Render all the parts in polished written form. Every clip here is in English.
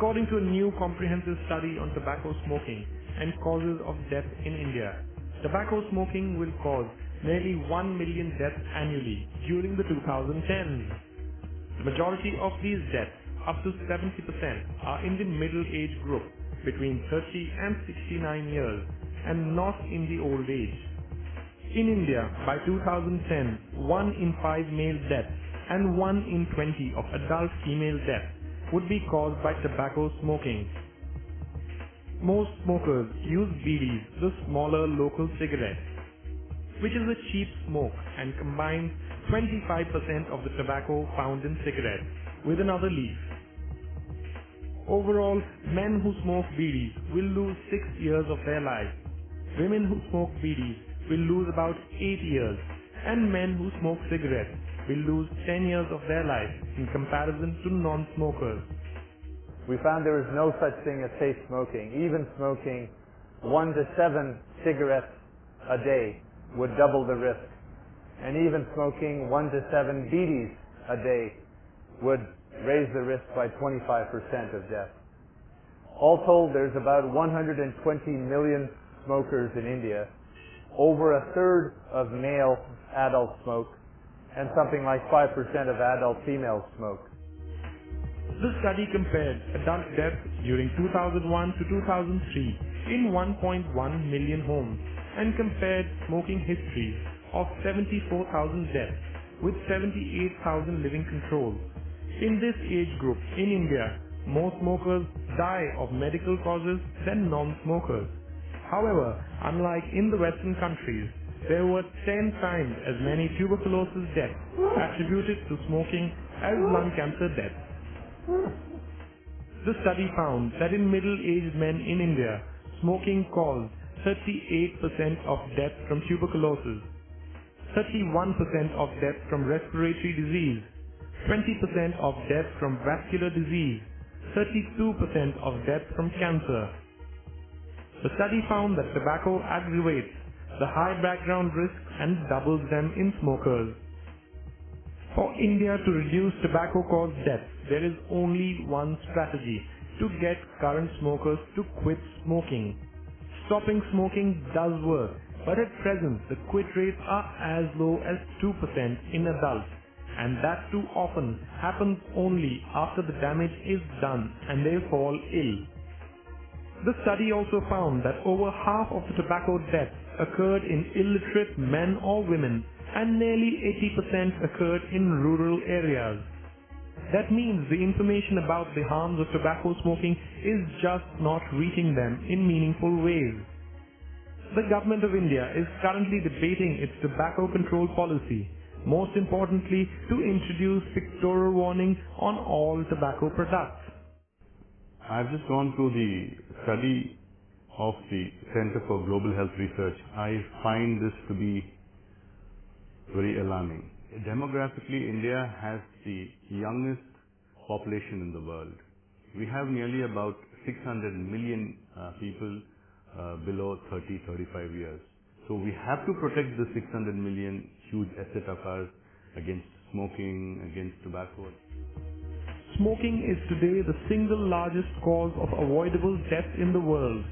According to a new comprehensive study on tobacco smoking and causes of death in India, tobacco smoking will cause nearly 1 million deaths annually during the 2010s. The majority of these deaths, up to 70%, are in the middle age group between 30 and 69 years and not in the old age. In India, by 2010, 1 in 5 male deaths and 1 in 20 of adult female deaths would be caused by tobacco smoking. Most smokers use beedis, the smaller local cigarette, which is a cheap smoke and combines 25% of the tobacco found in cigarettes with another leaf. Overall, men who smoke beedis will lose 6 years of their lives. Women who smoke beedis will lose about 8 years, and men who smoke cigarettes will lose 10 years of their life in comparison to non-smokers. We found there is no such thing as safe smoking. Even smoking 1 to 7 cigarettes a day would double the risk. And even smoking 1 to 7 beedis a day would raise the risk by 25% of death. All told, there's about 120 million smokers in India. Over a third of male adults smoke, and something like 5% of adult females smoke. The study compared adult deaths during 2001 to 2003 in 1.1 million homes and compared smoking histories of 74,000 deaths with 78,000 living controls. In this age group in India, more smokers die of medical causes than non-smokers. However, unlike in the Western countries, there were 10 times as many tuberculosis deaths attributed to smoking as lung cancer deaths. The study found that in middle-aged men in India, smoking caused 38% of deaths from tuberculosis, 31% of deaths from respiratory disease, 20% of deaths from vascular disease, 32% of deaths from cancer. The study found that tobacco aggravates the high background risk and doubles them in smokers. For India to reduce tobacco-caused deaths, there is only one strategy: to get current smokers to quit smoking. Stopping smoking does work, but at present the quit rates are as low as 2% in adults, and that too often happens only after the damage is done and they fall ill. The study also found that over half of the tobacco deaths occurred in illiterate men or women, and nearly 80% occurred in rural areas. That means the information about the harms of tobacco smoking is just not reaching them in meaningful ways. The government of India is currently debating its tobacco control policy, most importantly to introduce pictorial warning on all tobacco products. I've just gone through the study of the Center for Global Health Research. I find this to be very alarming. Demographically, India has the youngest population in the world. We have nearly about 600 million people below 30-35 years. So we have to protect the 600 million huge asset of ours against smoking, against tobacco. Smoking is today the single largest cause of avoidable death in the world.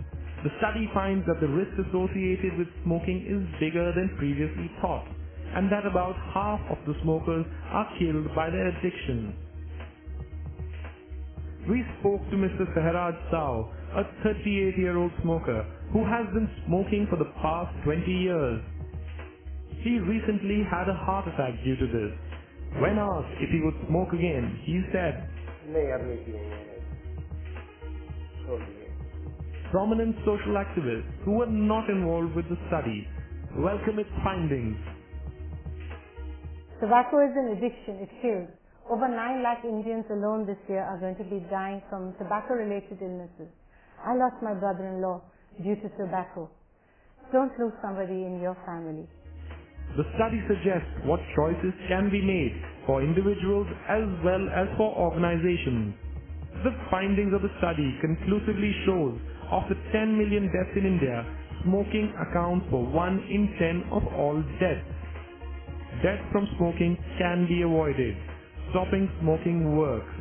The study finds that the risk associated with smoking is bigger than previously thought, and that about half of the smokers are killed by their addiction. We spoke to Mr. Sehraj Sao, a 38-year-old smoker who has been smoking for the past 20 years. He recently had a heart attack due to this. When asked if he would smoke again, he said, Prominent social activists who were not involved with the study welcome its findings. Tobacco is an addiction, it kills. Over 9 lakh Indians alone this year are going to be dying from tobacco-related illnesses. I lost my brother-in-law due to tobacco. Don't lose somebody in your family. The study suggests what choices can be made for individuals as well as for organizations. The findings of the study conclusively shows of the 10 million deaths in India, smoking accounts for 1 in 10 of all deaths. Death from smoking can be avoided. Stopping smoking works.